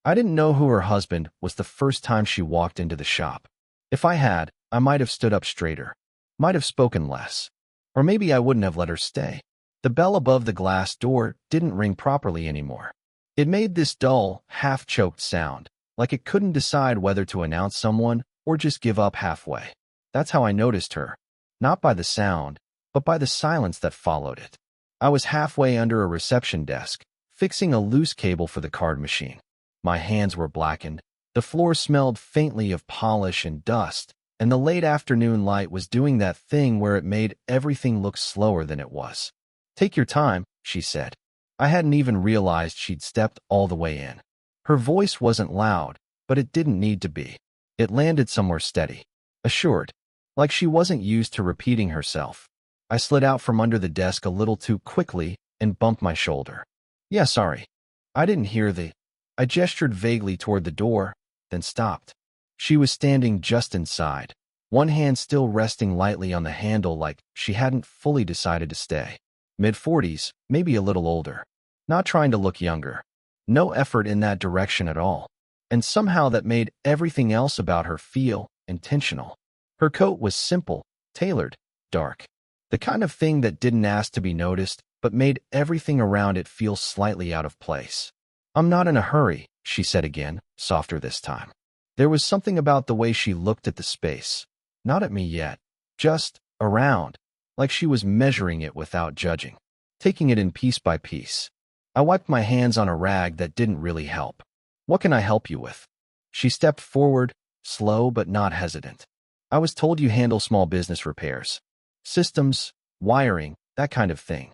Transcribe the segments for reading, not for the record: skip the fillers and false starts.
I didn't know who her husband was the first time she walked into the shop. If I had, I might have stood up straighter, might have spoken less, or maybe I wouldn't have let her stay. The bell above the glass door didn't ring properly anymore. It made this dull, half-choked sound, like it couldn't decide whether to announce someone or just give up halfway. That's how I noticed her, not by the sound, but by the silence that followed it. I was halfway under a reception desk, fixing a loose cable for the card machine. My hands were blackened, the floor smelled faintly of polish and dust, and the late afternoon light was doing that thing where it made everything look slower than it was. "Take your time," she said. I hadn't even realized she'd stepped all the way in. Her voice wasn't loud, but it didn't need to be. It landed somewhere steady, assured, like she wasn't used to repeating herself. I slid out from under the desk a little too quickly and bumped my shoulder. "Yeah, sorry. I didn't hear the—" I gestured vaguely toward the door, then stopped. She was standing just inside, one hand still resting lightly on the handle like she hadn't fully decided to stay. Mid-40s, maybe a little older. Not trying to look younger. No effort in that direction at all. And somehow that made everything else about her feel intentional. Her coat was simple, tailored, dark. The kind of thing that didn't ask to be noticed, but made everything around it feel slightly out of place. "I'm not in a hurry," she said again, softer this time. There was something about the way she looked at the space. Not at me yet, just around, like she was measuring it without judging, taking it in piece by piece. I wiped my hands on a rag that didn't really help. "What can I help you with?" She stepped forward, slow but not hesitant. "I was told you handle small business repairs. Systems, wiring, that kind of thing."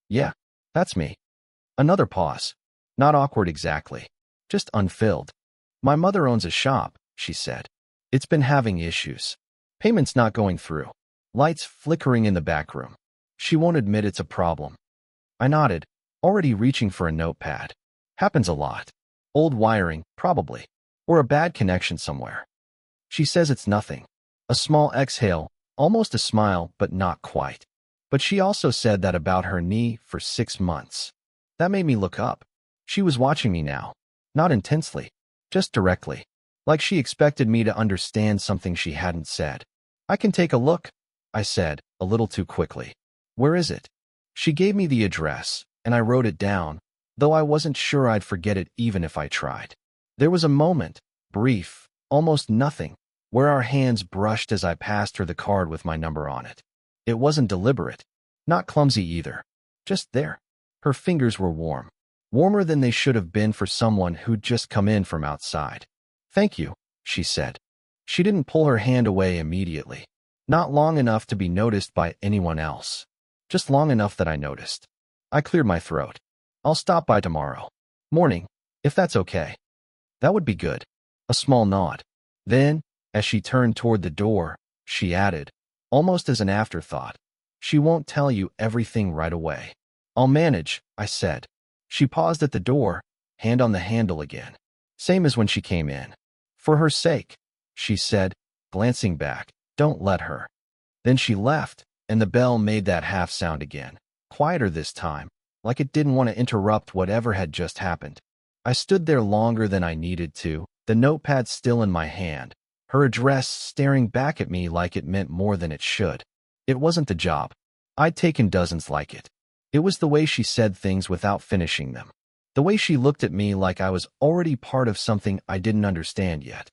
"Yeah, that's me." Another pause. Not awkward exactly, just unfilled. "My mother owns a shop," she said. "It's been having issues. Payments not going through. Lights flickering in the back room. She won't admit it's a problem." I nodded, already reaching for a notepad. "Happens a lot. Old wiring, probably. Or a bad connection somewhere." She says it's nothing. A small exhale, almost a smile, but not quite. But she also said that about her knee for 6 months. That made me look up. She was watching me now. Not intensely, just directly. Like she expected me to understand something she hadn't said. "I can take a look," I said, a little too quickly. "Where is it?" She gave me the address, and I wrote it down, though I wasn't sure I'd forget it even if I tried. There was a moment, brief, almost nothing, where our hands brushed as I passed her the card with my number on it. It wasn't deliberate, not clumsy either, just there. Her fingers were warm, warmer than they should have been for someone who'd just come in from outside. "Thank you," she said. She didn't pull her hand away immediately. Not long enough to be noticed by anyone else. Just long enough that I noticed. I cleared my throat. "I'll stop by tomorrow morning, if that's okay." "That would be good." A small nod. Then, as she turned toward the door, she added, almost as an afterthought, "She won't tell you everything right away." "I'll manage," I said. She paused at the door, hand on the handle again. Same as when she came in. "For her sake," she said, glancing back. "Don't let her." Then she left, and the bell made that half sound again, quieter this time, like it didn't want to interrupt whatever had just happened. I stood there longer than I needed to, the notepad still in my hand, her address staring back at me like it meant more than it should. It wasn't the job. I'd taken dozens like it. It was the way she said things without finishing them. The way she looked at me like I was already part of something I didn't understand yet.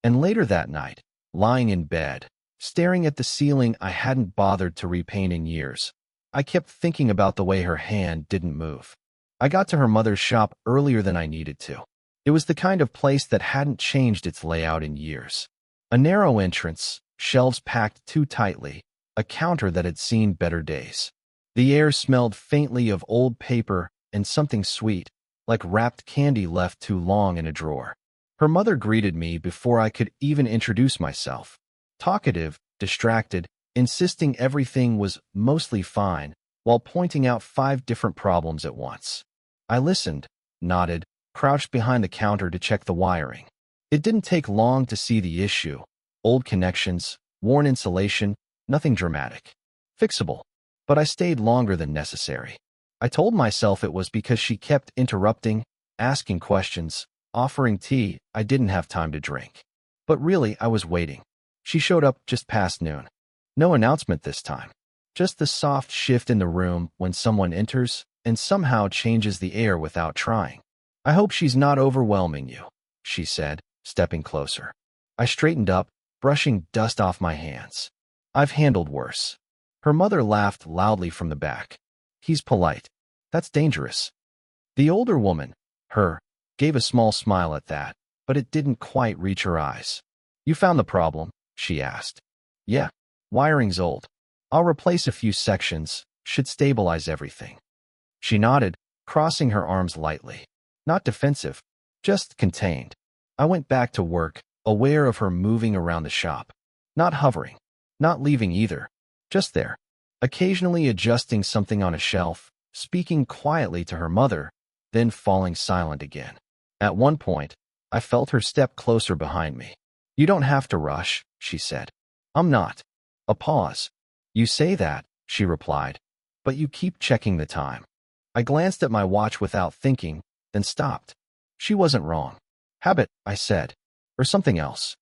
And later that night, lying in bed, staring at the ceiling I hadn't bothered to repaint in years, I kept thinking about the way her hand didn't move. I got to her mother's shop earlier than I needed to. It was the kind of place that hadn't changed its layout in years. A narrow entrance, shelves packed too tightly, a counter that had seen better days. The air smelled faintly of old paper and something sweet, like wrapped candy left too long in a drawer. Her mother greeted me before I could even introduce myself. Talkative, distracted, insisting everything was mostly fine, while pointing out 5 different problems at once. I listened, nodded, crouched behind the counter to check the wiring. It didn't take long to see the issue. Old connections, worn insulation, nothing dramatic. Fixable. But I stayed longer than necessary. I told myself it was because she kept interrupting, asking questions, offering tea I didn't have time to drink. But really, I was waiting. She showed up just past noon. No announcement this time. Just the soft shift in the room when someone enters and somehow changes the air without trying. I hope she's not overwhelming you, she said, stepping closer. I straightened up, brushing dust off my hands. I've handled worse. Her mother laughed loudly from the back. He's polite. That's dangerous. The older woman, her, gave a small smile at that, but it didn't quite reach her eyes. You found the problem? She asked. Yeah. Wiring's old. I'll replace a few sections, should stabilize everything. She nodded, crossing her arms lightly. Not defensive, just contained. I went back to work, aware of her moving around the shop. Not hovering. Not leaving either. Just there. Occasionally adjusting something on a shelf, speaking quietly to her mother, then falling silent again. At one point, I felt her step closer behind me. You don't have to rush, she said. I'm not. A pause. You say that, she replied, but you keep checking the time. I glanced at my watch without thinking, then stopped. She wasn't wrong. Habit, I said, or something else.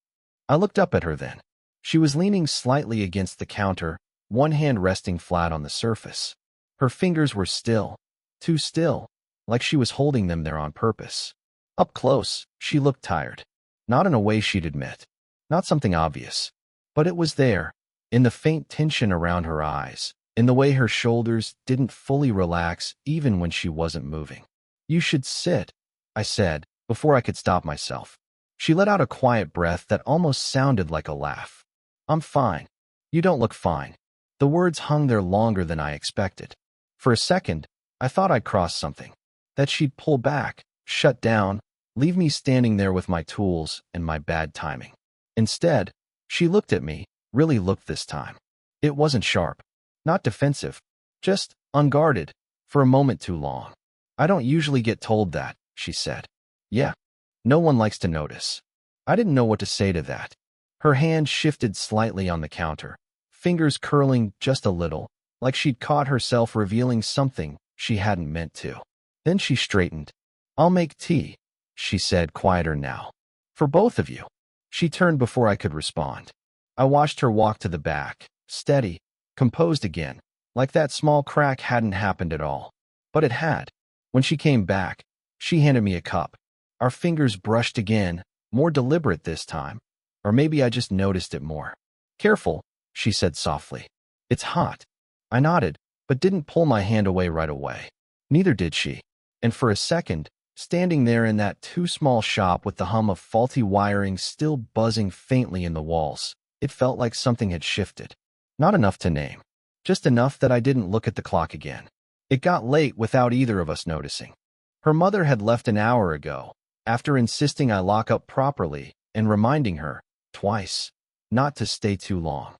I looked up at her then. She was leaning slightly against the counter, one hand resting flat on the surface. Her fingers were still, too still, like she was holding them there on purpose. Up close, she looked tired. Not in a way she'd admit. Not something obvious. But it was there, in the faint tension around her eyes, in the way her shoulders didn't fully relax even when she wasn't moving. You should sit, I said, before I could stop myself. She let out a quiet breath that almost sounded like a laugh. I'm fine. You don't look fine. The words hung there longer than I expected. For a second, I thought I'd crossed something. That she'd pull back, shut down, leave me standing there with my tools and my bad timing. Instead, she looked at me, really looked this time. It wasn't sharp, not defensive, just unguarded, for a moment too long. I don't usually get told that, she said. Yeah. No one likes to notice. I didn't know what to say to that. Her hand shifted slightly on the counter, fingers curling just a little, like she'd caught herself revealing something she hadn't meant to. Then she straightened. I'll make tea, she said, quieter now. For both of you. She turned before I could respond. I watched her walk to the back, steady, composed again, like that small crack hadn't happened at all. But it had. When she came back, she handed me a cup. Our fingers brushed again, more deliberate this time. Or maybe I just noticed it more. Careful, she said softly. It's hot. I nodded, but didn't pull my hand away right away. Neither did she. And for a second, standing there in that too small shop with the hum of faulty wiring still buzzing faintly in the walls, it felt like something had shifted. Not enough to name. Just enough that I didn't look at the clock again. It got late without either of us noticing. Her mother had left an hour ago, after insisting I lock up properly and reminding her, twice, not to stay too long.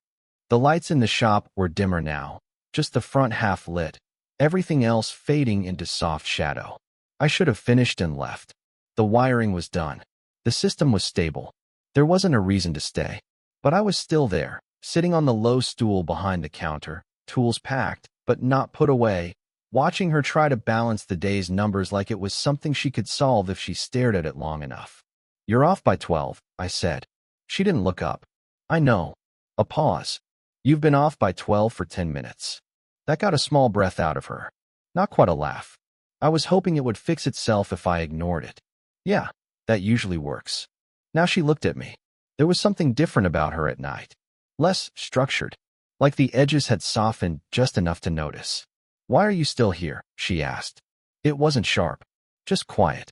The lights in the shop were dimmer now, just the front half lit, everything else fading into soft shadow. I should have finished and left. The wiring was done. The system was stable. There wasn't a reason to stay. But I was still there, sitting on the low stool behind the counter, tools packed, but not put away, watching her try to balance the day's numbers like it was something she could solve if she stared at it long enough. You're off by 12, I said. She didn't look up. I know. A pause. You've been off by 12 for 10 minutes. That got a small breath out of her. Not quite a laugh. I was hoping it would fix itself if I ignored it. Yeah, that usually works. Now she looked at me. There was something different about her at night. Less structured. Like the edges had softened just enough to notice. Why are you still here? She asked. It wasn't sharp. Just quiet.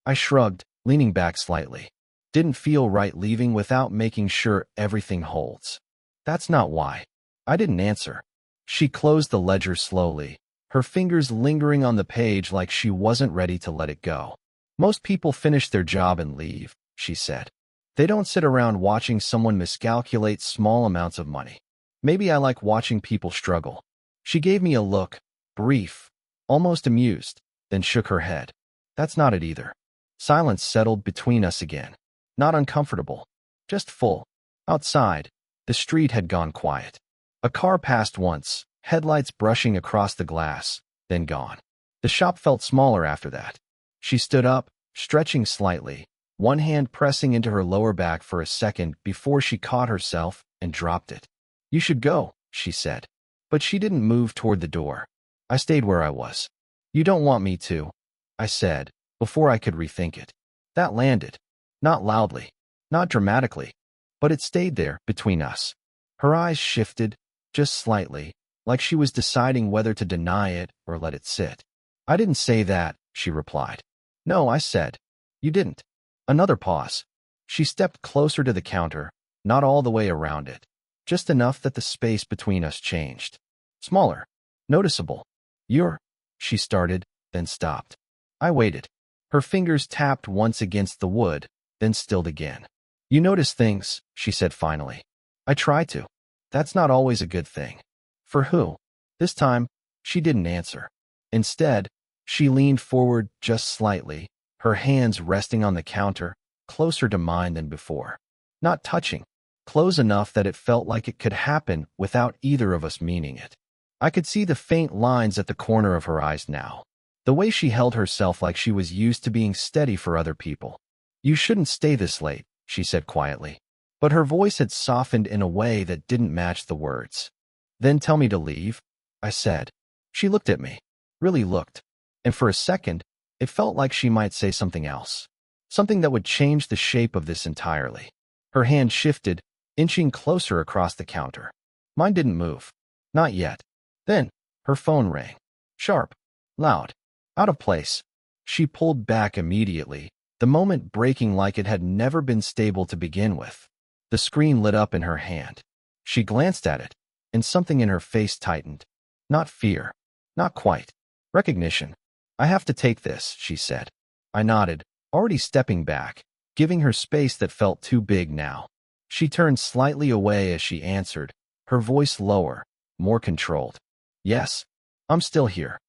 I shrugged, leaning back slightly. Didn't feel right leaving without making sure everything holds. That's not why. I didn't answer. She closed the ledger slowly, her fingers lingering on the page like she wasn't ready to let it go. Most people finish their job and leave, she said. They don't sit around watching someone miscalculate small amounts of money. Maybe I like watching people struggle. She gave me a look, brief, almost amused, then shook her head. That's not it either. Silence settled between us again. Not uncomfortable, just full. Outside, the street had gone quiet. A car passed once, headlights brushing across the glass, then gone. The shop felt smaller after that. She stood up, stretching slightly, one hand pressing into her lower back for a second before she caught herself and dropped it. "You should go," she said. But she didn't move toward the door. I stayed where I was. "You don't want me to," I said, before I could rethink it. That landed. Not loudly, not dramatically, but it stayed there between us. Her eyes shifted, just slightly, like she was deciding whether to deny it or let it sit. "I didn't say that," she replied. "No," I said. "You didn't." Another pause. She stepped closer to the counter, not all the way around it, just enough that the space between us changed. Smaller. Noticeable. "You're—" she started, then stopped. I waited. Her fingers tapped once against the wood, then stilled again. "You notice things," she said finally. "I try to. That's not always a good thing." "For who?" This time, she didn't answer. Instead, she leaned forward just slightly, her hands resting on the counter, closer to mine than before. Not touching, close enough that it felt like it could happen without either of us meaning it. I could see the faint lines at the corner of her eyes now. The way she held herself like she was used to being steady for other people. "You shouldn't stay this late," she said quietly. But her voice had softened in a way that didn't match the words. "Then tell me to leave," I said. She looked at me. Really looked. And for a second, it felt like she might say something else. Something that would change the shape of this entirely. Her hand shifted, inching closer across the counter. Mine didn't move. Not yet. Then, her phone rang. Sharp. Loud. Out of place. She pulled back immediately, the moment breaking like it had never been stable to begin with. The screen lit up in her hand. She glanced at it, and something in her face tightened. Not fear. Not quite. Recognition. "I have to take this," she said. I nodded, already stepping back, giving her space that felt too big now. She turned slightly away as she answered, her voice lower, more controlled. "Yes. I'm still here."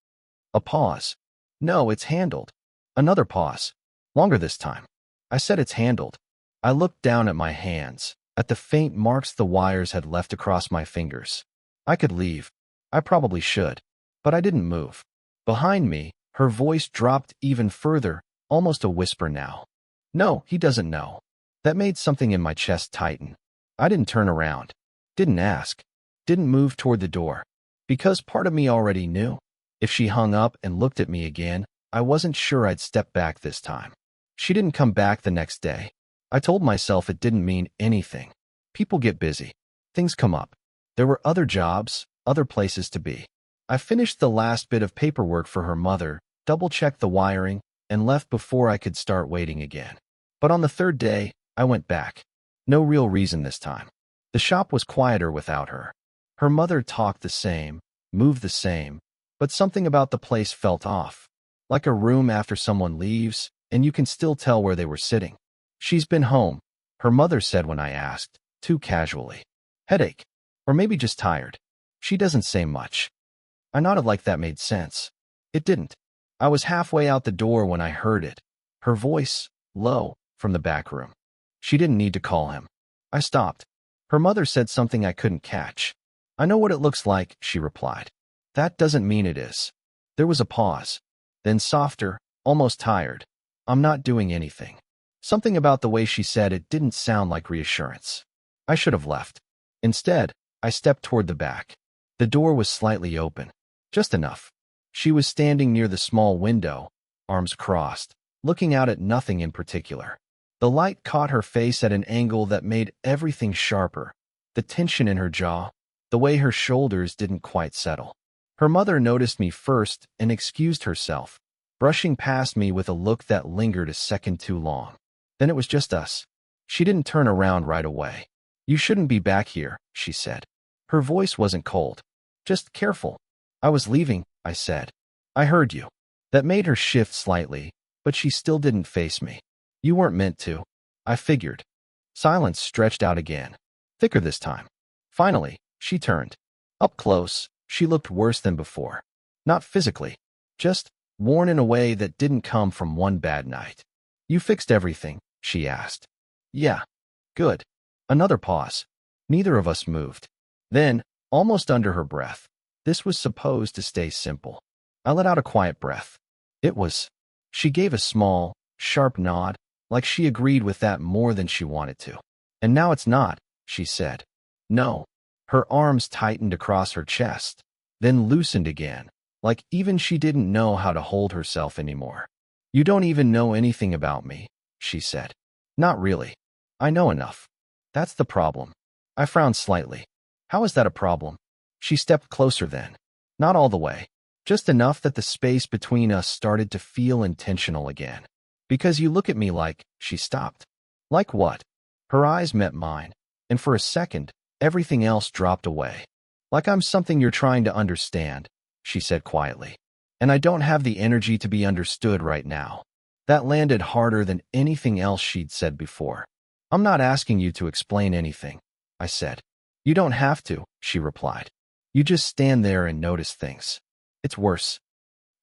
A pause. "No, it's handled." Another pause. Longer this time. I said it's handled. I looked down at my hands, at the faint marks the wires had left across my fingers. I could leave. I probably should. But I didn't move. Behind me, her voice dropped even further, almost a whisper now. "No, he doesn't know." That made something in my chest tighten. I didn't turn around. Didn't ask. Didn't move toward the door. Because part of me already knew. If she hung up and looked at me again, I wasn't sure I'd step back this time. She didn't come back the next day. I told myself it didn't mean anything. People get busy. Things come up. There were other jobs, other places to be. I finished the last bit of paperwork for her mother, double-checked the wiring, and left before I could start waiting again. But on the third day, I went back. No real reason this time. The shop was quieter without her. Her mother talked the same, moved the same, but something about the place felt off. Like a room after someone leaves, and you can still tell where they were sitting. "She's been home," her mother said when I asked, too casually. "Headache. Or maybe just tired. She doesn't say much." I nodded like that made sense. It didn't. I was halfway out the door when I heard it. Her voice, low, from the back room. She didn't need to call him. I stopped. Her mother said something I couldn't catch. "I know what it looks like," she replied. "That doesn't mean it is." There was a pause. Then softer, almost tired. "I'm not doing anything." Something about the way she said it didn't sound like reassurance. I should have left. Instead, I stepped toward the back. The door was slightly open. Just enough. She was standing near the small window, arms crossed, looking out at nothing in particular. The light caught her face at an angle that made everything sharper. The tension in her jaw, the way her shoulders didn't quite settle. Her mother noticed me first and excused herself, brushing past me with a look that lingered a second too long. Then it was just us. She didn't turn around right away. "You shouldn't be back here," she said. Her voice wasn't cold. Just careful. "I was leaving," I said. "I heard you." That made her shift slightly, but she still didn't face me. "You weren't meant to." I figured. Silence stretched out again. Thicker this time. Finally, she turned. Up close, she looked worse than before. Not physically. Just worn in a way that didn't come from one bad night. "You fixed everything?" she asked. "Yeah." "Good." Another pause. Neither of us moved. Then, almost under her breath, "This was supposed to stay simple." I let out a quiet breath. It was. She gave a small, sharp nod, like she agreed with that more than she wanted to. And now it's not, she said. No. Her arms tightened across her chest, then loosened again, like even she didn't know how to hold herself anymore. You don't even know anything about me, she said. Not really. I know enough. That's the problem. I frowned slightly. How is that a problem? She stepped closer then. Not all the way. Just enough that the space between us started to feel intentional again. Because you look at me like, she stopped. Like what? Her eyes met mine, and for a second, everything else dropped away. Like I'm something you're trying to understand, she said quietly. And I don't have the energy to be understood right now. That landed harder than anything else she'd said before. I'm not asking you to explain anything, I said. You don't have to, she replied. You just stand there and notice things. It's worse.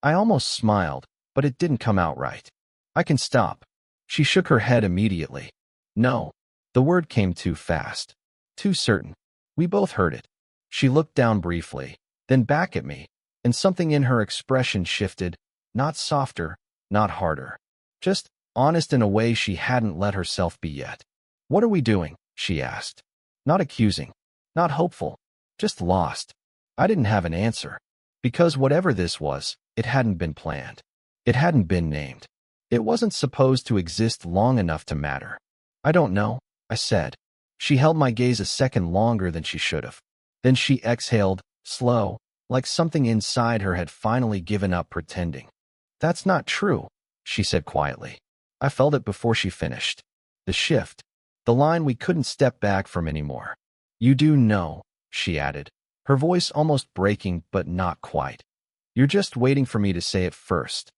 I almost smiled, but it didn't come out right. I can stop. She shook her head immediately. No. The word came too fast. Too certain. We both heard it. She looked down briefly, then back at me, and something in her expression shifted, not softer, not harder. Just honest in a way she hadn't let herself be yet. What are we doing? She asked. Not accusing. Not hopeful. Just lost. I didn't have an answer. Because whatever this was, it hadn't been planned. It hadn't been named. It wasn't supposed to exist long enough to matter. I don't know, I said. She held my gaze a second longer than she should have. Then she exhaled, slow, like something inside her had finally given up pretending. That's not true, she said quietly. I felt it before she finished. The shift. The line we couldn't step back from anymore. You do know, she added, her voice almost breaking but not quite. You're just waiting for me to say it first.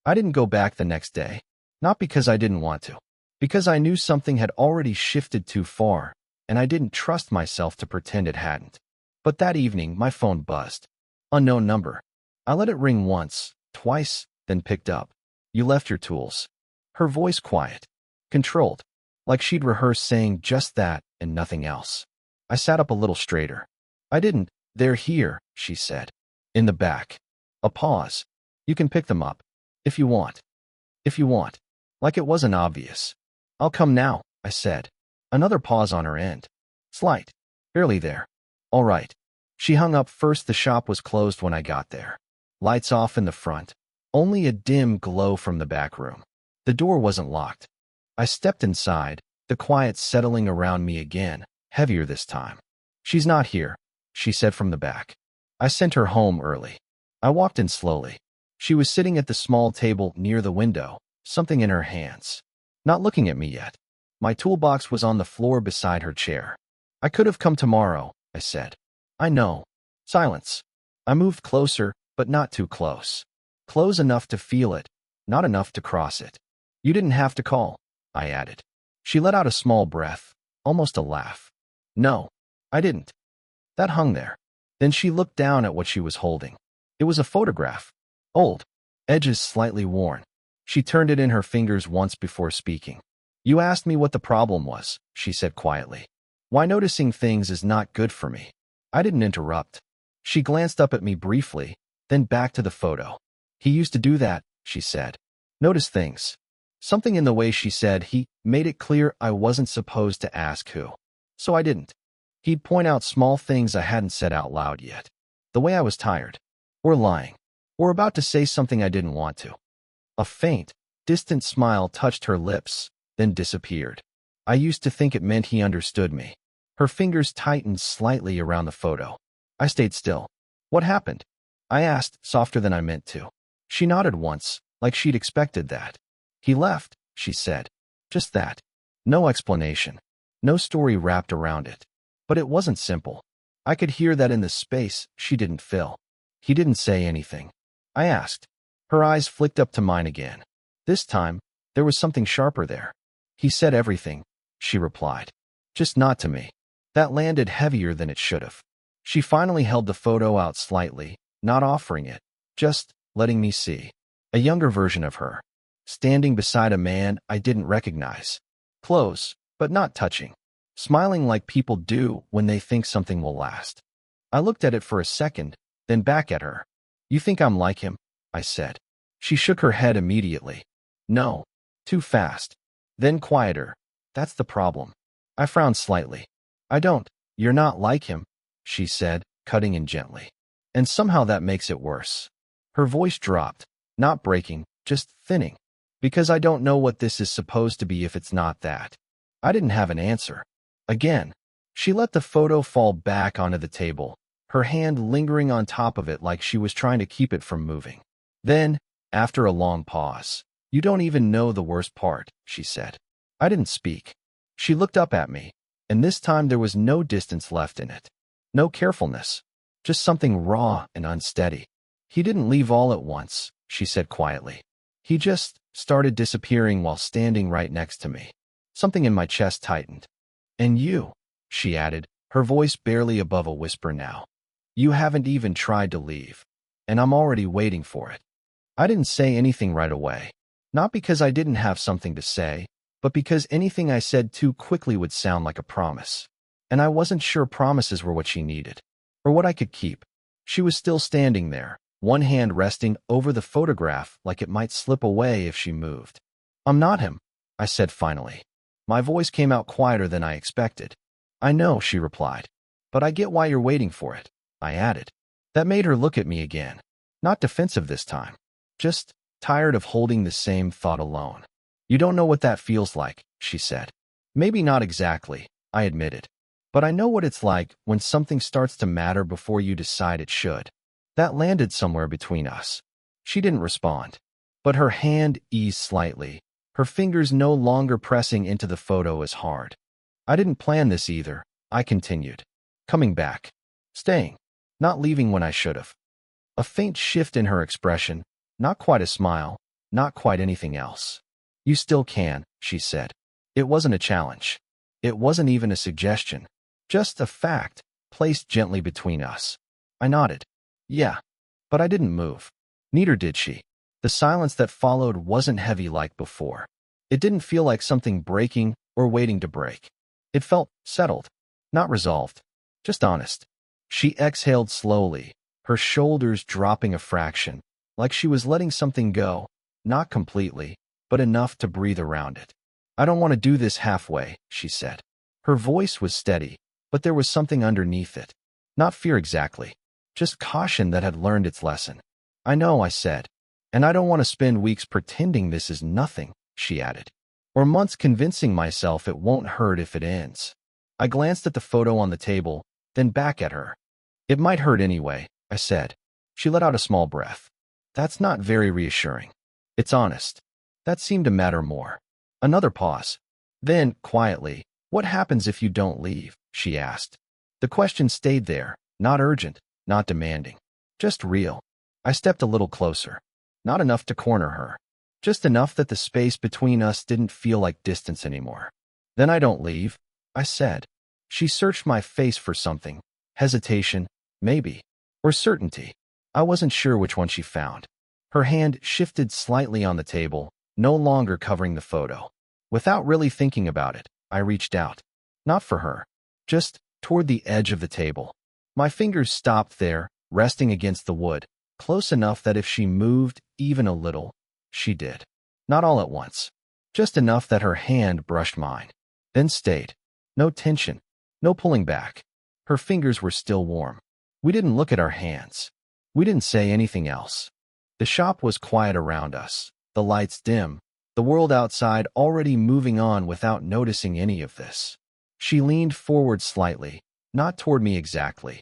I didn't go back the next day. Not because I didn't want to. Because I knew something had already shifted too far, and I didn't trust myself to pretend it hadn't. But that evening, my phone buzzed. Unknown number. I let it ring once, twice, then picked up. You left your tools. Her voice quiet. Controlled. Like she'd rehearsed saying just that and nothing else. I sat up a little straighter. I didn't. They're here, she said. In the back. A pause. You can pick them up. If you want. If you want. Like it wasn't obvious. I'll come now, I said. Another pause on her end. Slight. Barely there. All right. She hung up first. The shop was closed when I got there. Lights off in the front. Only a dim glow from the back room. The door wasn't locked. I stepped inside, the quiet settling around me again, heavier this time. She's not here, she said from the back. I sent her home early. I walked in slowly. She was sitting at the small table near the window, something in her hands. Not looking at me yet. My toolbox was on the floor beside her chair. I could have come tomorrow, I said. I know. Silence. I moved closer, but not too close. Close enough to feel it, not enough to cross it. You didn't have to call, I added. She let out a small breath, almost a laugh. No, I didn't. That hung there. Then she looked down at what she was holding. It was a photograph. Old. Edges slightly worn. She turned it in her fingers once before speaking. You asked me what the problem was, she said quietly. Why noticing things is not good for me. I didn't interrupt. She glanced up at me briefly, then back to the photo. He used to do that, she said. Notice things. Something in the way she said he made it clear I wasn't supposed to ask who. So I didn't. He'd point out small things I hadn't said out loud yet. The way I was tired. Or lying. Or about to say something I didn't want to. A faint, distant smile touched her lips, then disappeared. I used to think it meant he understood me. Her fingers tightened slightly around the photo. I stayed still. What happened? I asked, softer than I meant to. She nodded once, like she'd expected that. He left, she said. Just that. No explanation. No story wrapped around it. But it wasn't simple. I could hear that in the space she didn't fill. He didn't say anything. I asked. Her eyes flicked up to mine again. This time, there was something sharper there. He said everything, she replied. Just not to me. That landed heavier than it should have. She finally held the photo out slightly, not offering it, just letting me see. A younger version of her. Standing beside a man I didn't recognize. Close, but not touching. Smiling like people do when they think something will last. I looked at it for a second, then back at her. You think I'm like him? I said. She shook her head immediately. No. Too fast. Then quieter. That's the problem. I frowned slightly. I don't. You're not like him, she said, cutting in gently. And somehow that makes it worse. Her voice dropped, not breaking, just thinning. Because I don't know what this is supposed to be if it's not that. I didn't have an answer. Again, she let the photo fall back onto the table, her hand lingering on top of it like she was trying to keep it from moving. Then, after a long pause, "You don't even know the worst part," she said. I didn't speak. She looked up at me, and this time there was no distance left in it. No carefulness. Just something raw and unsteady. "He didn't leave all at once," she said quietly. "He just started disappearing while standing right next to me." Something in my chest tightened. "And you," she added, her voice barely above a whisper now. "You haven't even tried to leave. And I'm already waiting for it." I didn't say anything right away. Not because I didn't have something to say, but because anything I said too quickly would sound like a promise. And I wasn't sure promises were what she needed, or what I could keep. She was still standing there, one hand resting over the photograph like it might slip away if she moved. "I'm not him," I said finally. My voice came out quieter than I expected. "I know," she replied. "But I get why you're waiting for it," I added. That made her look at me again. Not defensive this time. Just tired of holding the same thought alone. "You don't know what that feels like," she said. "Maybe not exactly," I admitted. "But I know what it's like when something starts to matter before you decide it should." That landed somewhere between us. She didn't respond, but her hand eased slightly, her fingers no longer pressing into the photo as hard. "I didn't plan this either," I continued. "Coming back. Staying. Not leaving when I should have." A faint shift in her expression, not quite a smile, not quite anything else. "You still can," she said. It wasn't a challenge. It wasn't even a suggestion. Just a fact, placed gently between us. I nodded. "Yeah." But I didn't move. Neither did she. The silence that followed wasn't heavy like before. It didn't feel like something breaking or waiting to break. It felt settled, not resolved, just honest. She exhaled slowly, her shoulders dropping a fraction, like she was letting something go, not completely, but enough to breathe around it. "I don't want to do this halfway," she said. Her voice was steady, but there was something underneath it. Not fear exactly, just caution that had learned its lesson. "I know," I said. "And I don't want to spend weeks pretending this is nothing," she added. "Or months convincing myself it won't hurt if it ends." I glanced at the photo on the table, then back at her. "It might hurt anyway," I said. She let out a small breath. "That's not very reassuring." "It's honest." That seemed to matter more. Another pause. Then, quietly, "What happens if you don't leave?" she asked. The question stayed there, not urgent, not demanding. Just real. I stepped a little closer. Not enough to corner her. Just enough that the space between us didn't feel like distance anymore. "Then I don't leave," I said. She searched my face for something. Hesitation, maybe. Or certainty. I wasn't sure which one she found. Her hand shifted slightly on the table, no longer covering the photo. Without really thinking about it, I reached out. Not for her. Just toward the edge of the table. My fingers stopped there, resting against the wood, close enough that if she moved even a little, she did. Not all at once. Just enough that her hand brushed mine. Then stayed. No tension. No pulling back. Her fingers were still warm. We didn't look at our hands. We didn't say anything else. The shop was quiet around us, the lights dim, the world outside already moving on without noticing any of this. She leaned forward slightly, not toward me exactly.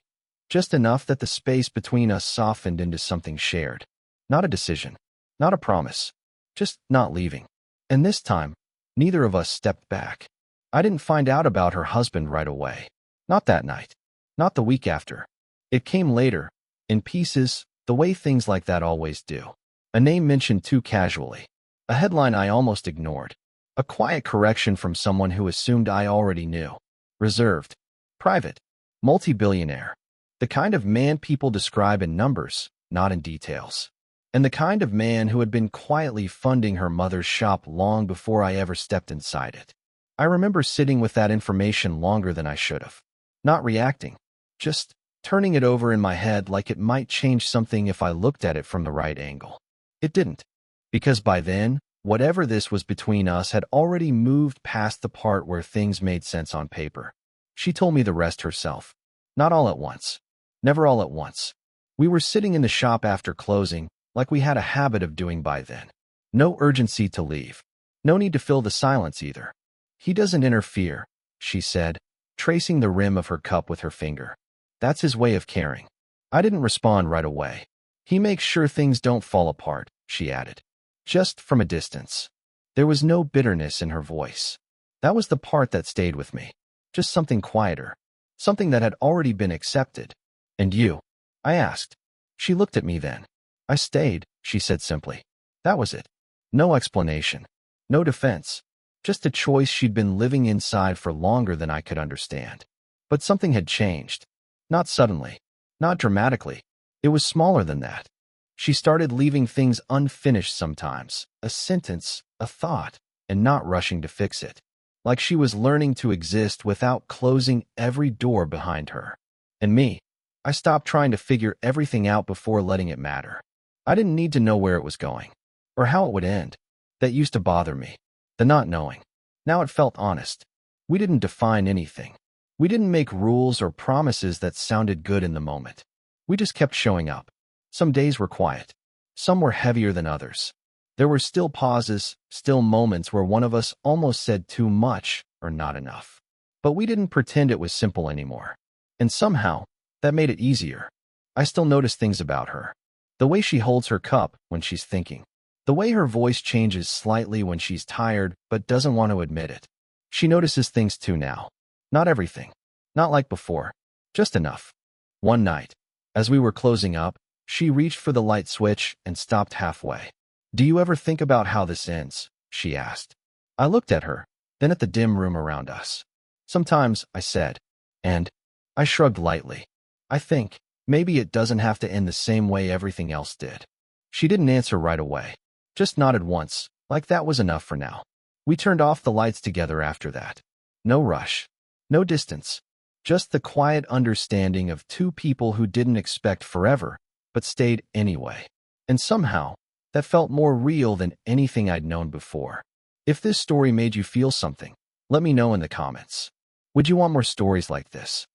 Just enough that the space between us softened into something shared. Not a decision. Not a promise. Just not leaving. And this time, neither of us stepped back. I didn't find out about her husband right away. Not that night. Not the week after. It came later, in pieces, the way things like that always do. A name mentioned too casually. A headline I almost ignored. A quiet correction from someone who assumed I already knew. Reserved. Private. Multi-billionaire. The kind of man people describe in numbers, not in details. And the kind of man who had been quietly funding her mother's shop long before I ever stepped inside it. I remember sitting with that information longer than I should have. Not reacting. Just turning it over in my head like it might change something if I looked at it from the right angle. It didn't. Because by then, Whatever this was between us had already moved past the part where things made sense on paper. She told me the rest herself. Not all at once. Never all at once. We were sitting in the shop after closing, like we had a habit of doing by then. No urgency to leave. No need to fill the silence either. He doesn't interfere, she said, tracing the rim of her cup with her finger. That's his way of caring. I didn't respond right away. He makes sure things don't fall apart, she added. Just from a distance. There was no bitterness in her voice. That was the part that stayed with me. Just something quieter. Something that had already been accepted. And you? I asked. She looked at me then. I stayed, she said simply. That was it. No explanation. No defense. Just a choice she'd been living inside for longer than I could understand. But something had changed. Not suddenly. Not dramatically. It was smaller than that. She started leaving things unfinished sometimes, a sentence, a thought, and not rushing to fix it. Like she was learning to exist without closing every door behind her. And me, I stopped trying to figure everything out before letting it matter. I didn't need to know where it was going, or how it would end. That used to bother me, the not knowing. Now it felt honest. We didn't define anything. We didn't make rules or promises that sounded good in the moment. We just kept showing up. Some days were quiet. Some were heavier than others. There were still pauses, still moments where one of us almost said too much or not enough. But we didn't pretend it was simple anymore. And somehow, that made it easier. I still notice things about her. The way she holds her cup when she's thinking. The way her voice changes slightly when she's tired but doesn't want to admit it. She notices things too now. Not everything. Not like before. Just enough. One night, as we were closing up, she reached for the light switch and stopped halfway. Do you ever think about how this ends? She asked. I looked at her, then at the dim room around us. Sometimes, I said. And I shrugged lightly. I think, maybe it doesn't have to end the same way everything else did. She didn't answer right away. Just nodded once, like that was enough for now. We turned off the lights together after that. No rush. No distance. Just the quiet understanding of two people who didn't expect forever, but stayed anyway. And somehow, that felt more real than anything I'd known before. If this story made you feel something, let me know in the comments. Would you want more stories like this?